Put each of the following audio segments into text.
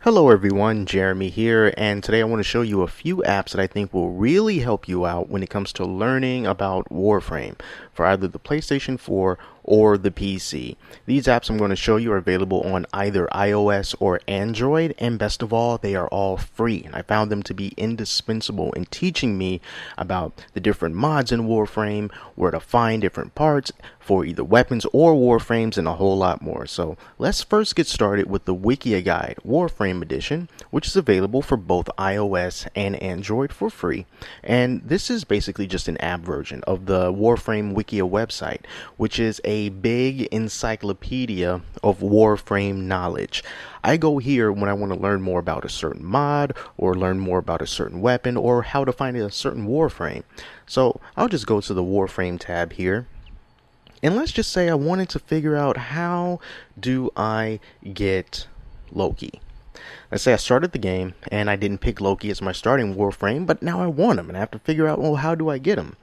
Hello everyone, Jeremy here, and today I want to show you a few apps that I think will really help you out when it comes to learning about Warframe for either the PlayStation 4 or the PC. These apps I'm going to show you are available on either iOS or Android, and best of all, they are all free. And I found them to be indispensable in teaching me about the different mods in Warframe, where to find different parts for either weapons or Warframes, and a whole lot more. So let's first get started with the Wiki Guide Warframe Edition, which is available for both iOS and Android for free. And this is basically just an app version of the Warframe Wiki website, which is a big encyclopedia of Warframe knowledge. I go here when I want to learn more about a certain mod, or learn more about a certain weapon, or how to find a certain Warframe. So I'll just go to the Warframe tab here. And let's just say I wanted to figure out, how do I get Loki? Let's say I started the game and I didn't pick Loki as my starting Warframe, but now I want him and I have to figure out, well, how do I get him?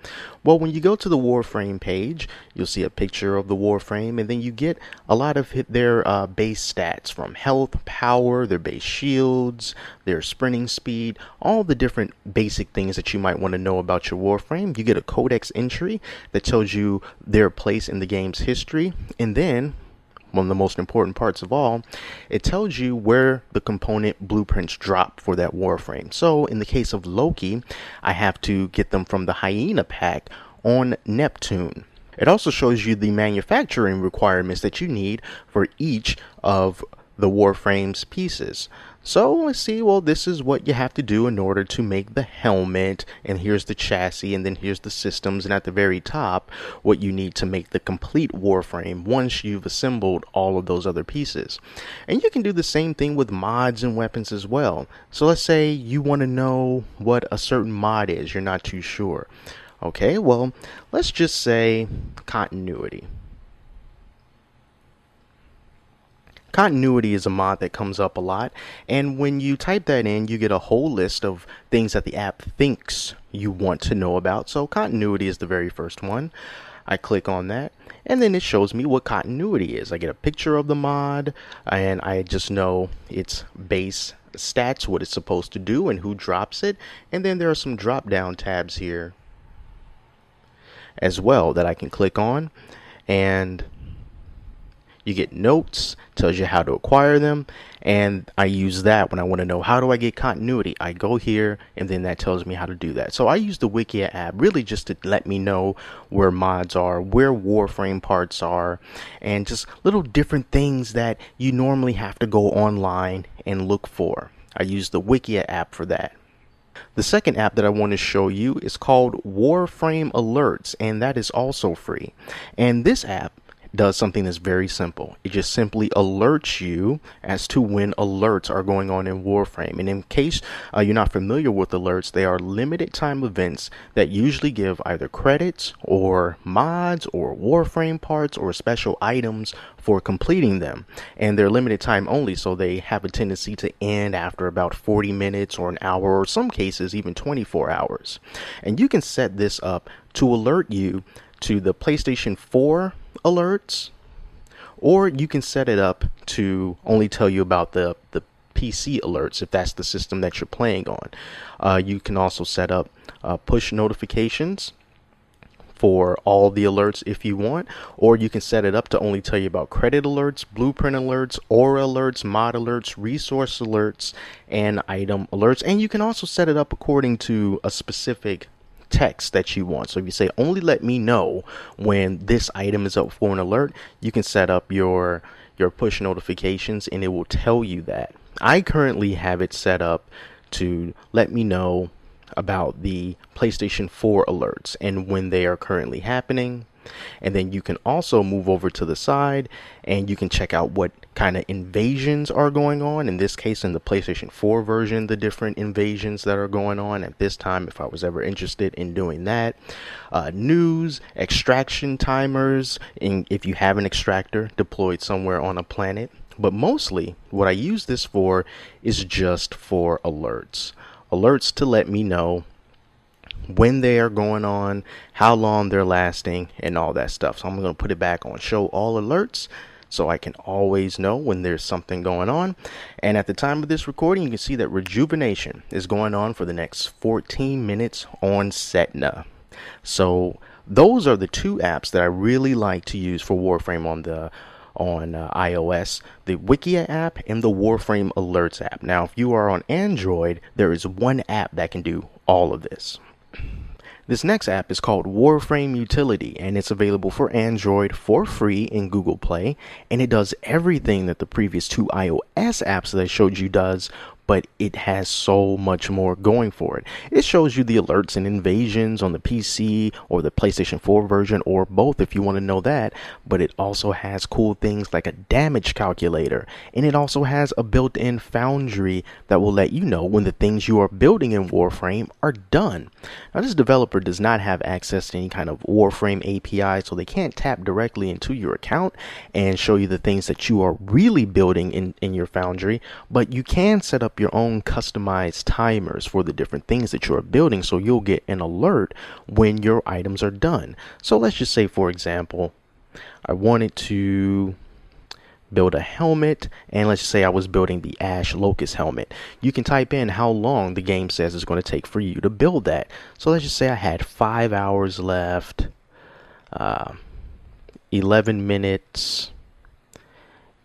Well, when you go to the Warframe page, you'll see a picture of the Warframe, and then you get a lot of their base stats, from health, power, their base shields, their sprinting speed, all the different basic things that you might want to know about your Warframe. You get a codex entry that tells you their place in the game's history, and then one of the most important parts of all, it tells you where the component blueprints drop for that Warframe. So in the case of Loki, I have to get them from the Hyena pack on Neptune. It also shows you the manufacturing requirements that you need for each of the Warframe's pieces. So let's see, well, this is what you have to do in order to make the helmet, and here's the chassis, and then here's the systems, and at the very top, what you need to make the complete Warframe once you've assembled all of those other pieces. And you can do the same thing with mods and weapons as well. So let's say you want to know what a certain mod is, you're not too sure. Okay, well, let's just say continuity. Continuity is a mod that comes up a lot, and when you type that in, you get a whole list of things that the app thinks you want to know about. So continuity is the very first one. I click on that, and then it shows me what continuity is. I get a picture of the mod, and I just know its base stats, what it's supposed to do, and who drops it. And then there are some drop down tabs here as well that I can click on, and you get notes, tells you how to acquire them, and I use that when I want to know, how do I get continuity? I go here, and then that tells me how to do that. So I use the Wiki app really just to let me know where mods are, where Warframe parts are, and just little different things that you normally have to go online and look for. I use the Wiki app for that. The second app that I want to show you is called Warframe Alerts, and that is also free. And this app does something that's very simple. It just simply alerts you as to when alerts are going on in Warframe. And in case you're not familiar with alerts, they are limited time events that usually give either credits or mods or Warframe parts or special items for completing them. And they're limited time only, so they have a tendency to end after about 40 minutes or an hour, or some cases even 24 hours. And you can set this up to alert you to the PlayStation 4 alerts, or you can set it up to only tell you about the PC alerts if that's the system that you're playing on. You can also set up push notifications for all the alerts if you want, or you can set it up to only tell you about credit alerts, blueprint alerts, aura alerts, mod alerts, resource alerts, and item alerts. And you can also set it up according to a specific text that you want. So if you say, only let me know when this item is up for an alert, you can set up your push notifications, and it will tell you that. I currently have it set up to let me know about the PlayStation 4 alerts and when they are currently happening. And then you can also move over to the side and you can check out what kind of invasions are going on. In this case, in the PlayStation 4 version, the different invasions that are going on at this time, if I was ever interested in doing that. News, extraction timers, if you have an extractor deployed somewhere on a planet. But mostly what I use this for is just for alerts. Alerts to let me know when they are going on, how long they're lasting, and all that stuff. So I'm going to put it back on show all alerts so I can always know when there's something going on. And at the time of this recording, you can see that rejuvenation is going on for the next 14 minutes on Setna. So those are the two apps that I really like to use for Warframe on iOS, the Wiki app and the Warframe Alerts app. Now, if you are on Android, there is one app that can do all of this. This next app is called Warframe Utility, and it's available for Android for free in Google Play, and it does everything that the previous two iOS apps that I showed you does, but it has so much more going for it. It shows you the alerts and invasions on the PC or the PlayStation 4 version, or both if you want to know that, but it also has cool things like a damage calculator, and it also has a built-in foundry that will let you know when the things you are building in Warframe are done. Now, this developer does not have access to any kind of Warframe API, so they can't tap directly into your account and show you the things that you are really building in your foundry, but you can set up your own customized timers for the different things that you are building, so you'll get an alert when your items are done. So let's just say, for example, I wanted to build a helmet, and let's just say I was building the Ash Locust helmet. You can type in how long the game says it's going to take for you to build that. So let's just say I had 5 hours left, 11 minutes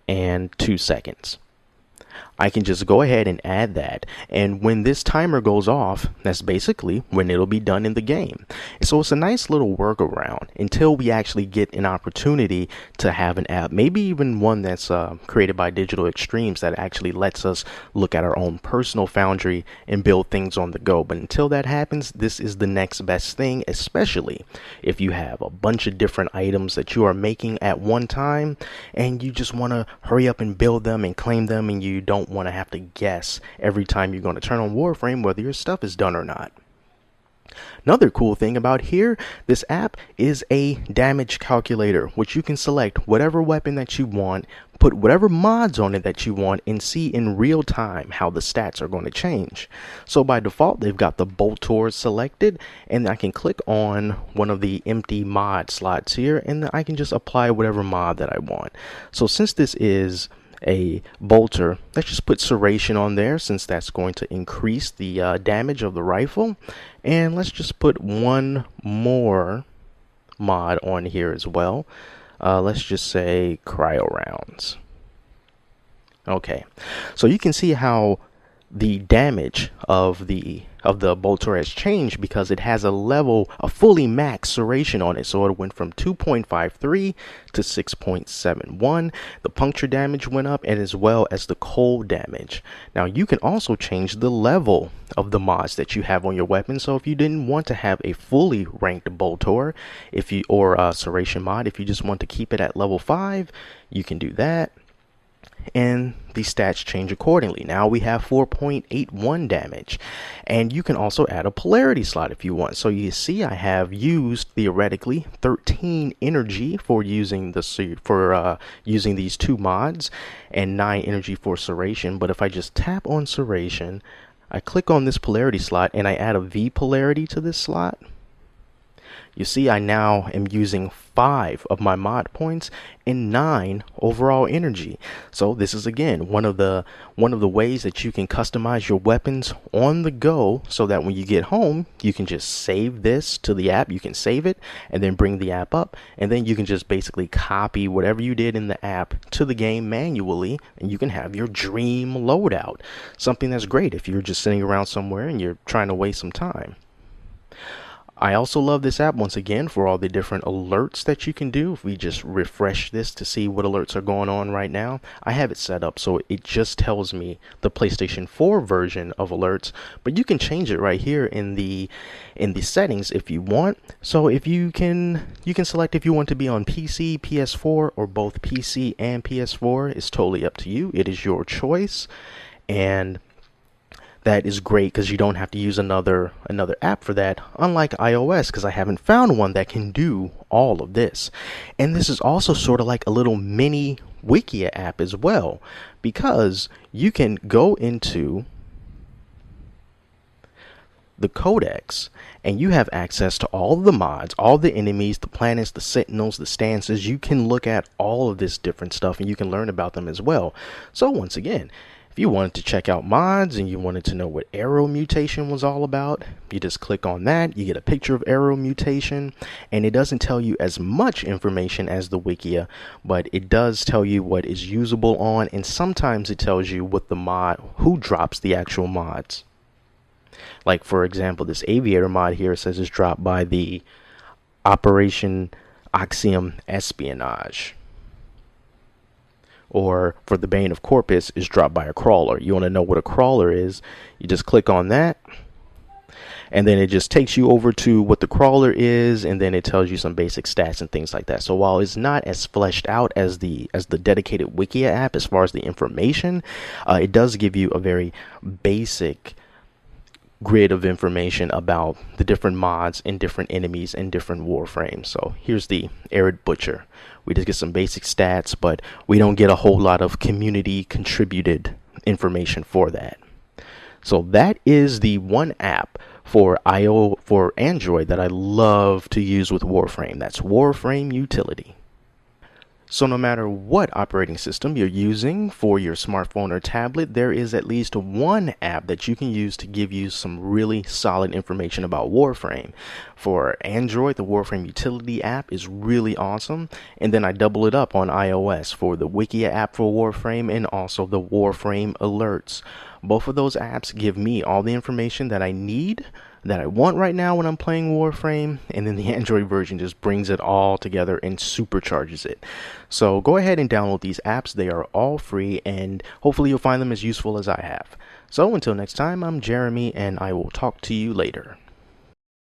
and 2 seconds. I can just go ahead and add that, and when this timer goes off, that's basically when it'll be done in the game. So it's a nice little workaround until we actually get an opportunity to have an app, maybe even one that's created by Digital Extremes, that actually lets us look at our own personal foundry and build things on the go. But until that happens, this is the next best thing, especially if you have a bunch of different items that you are making at one time and you just want to hurry up and build them and claim them, and you don't want to have to guess every time you're going to turn on Warframe whether your stuff is done or not. Another cool thing about here, this app is a damage calculator, which you can select whatever weapon that you want, put whatever mods on it that you want, and see in real time how the stats are going to change. So by default, they've got the Boltor selected, and I can click on one of the empty mod slots here, and I can just apply whatever mod that I want. So since this is a bolter, let's just put serration on there, since that's going to increase the damage of the rifle. And let's just put one more mod on here as well. Let's just say cryo rounds. Okay, so you can see how the damage of the bolter has changed, because it has a fully max serration on it. So it went from 2.53 to 6.71. The puncture damage went up, and as well as the cold damage. Now you can also change the level of the mods that you have on your weapon. So if you didn't want to have a fully ranked bolter, or a serration mod, if you just want to keep it at level 5, you can do that, and the stats change accordingly. Now we have 4.81 damage, and you can also add a polarity slot if you want. So you see I have used theoretically 13 energy for using using these two mods, and 9 energy for serration. But if I just tap on serration, I click on this polarity slot, and I add a V polarity to this slot, you see I now am using 5 of my mod points and 9 overall energy. So this is again one of the ways that you can customize your weapons on the go, so that when you get home you can just save this to the app. You can save it and then bring the app up, and then you can just basically copy whatever you did in the app to the game manually, and you can have your dream loadout. Something that's great if you're just sitting around somewhere and you're trying to waste some time. I also love this app once again for all the different alerts that you can do. If we just refresh this to see what alerts are going on right now, I have it set up so it just tells me the PlayStation 4 version of alerts, but you can change it right here in the settings if you want. So if you can select if you want to be on PC, PS4, or both PC and PS4. It's totally up to you. It is your choice, and that is great because you don't have to use another app for that, unlike iOS, because I haven't found one that can do all of this. And this is also sort of like a little mini Wiki app as well, because you can go into the codex, and you have access to all the mods, all the enemies, the planets, the sentinels, the stances. You can look at all of this different stuff and you can learn about them as well. So once again, if you wanted to check out mods and you wanted to know what arrow mutation was all about, you just click on that, you get a picture of arrow mutation, and it doesn't tell you as much information as the Wikia, but it does tell you what is usable on, and sometimes it tells you what the mod, who drops the actual mods. Like for example, this aviator mod here says it's dropped by the Operation Axiom Espionage. Or for the Bane of Corpus is dropped by a crawler. You want to know what a crawler is, you just click on that, and then it just takes you over to what the crawler is, and then it tells you some basic stats and things like that. So while it's not as fleshed out as the dedicated Wikia app as far as the information, it does give you a very basic grid of information about the different mods and different enemies and different warframes. So here's the Arid Butcher. We just get some basic stats, but we don't get a whole lot of community contributed information for that. So that is the one app for Android that I love to use with Warframe. That's Warframe Utility. So no matter what operating system you're using for your smartphone or tablet, there is at least one app that you can use to give you some really solid information about Warframe. For Android, the Warframe Utility app is really awesome, and then I double it up on iOS for the Wikia app for Warframe and also the Warframe Alerts. Both of those apps give me all the information that I need, that I want right now when I'm playing Warframe, and then the Android version just brings it all together and supercharges it. So go ahead and download these apps. They are all free, and hopefully you'll find them as useful as I have. So until next time, I'm Jeremy, and I will talk to you later.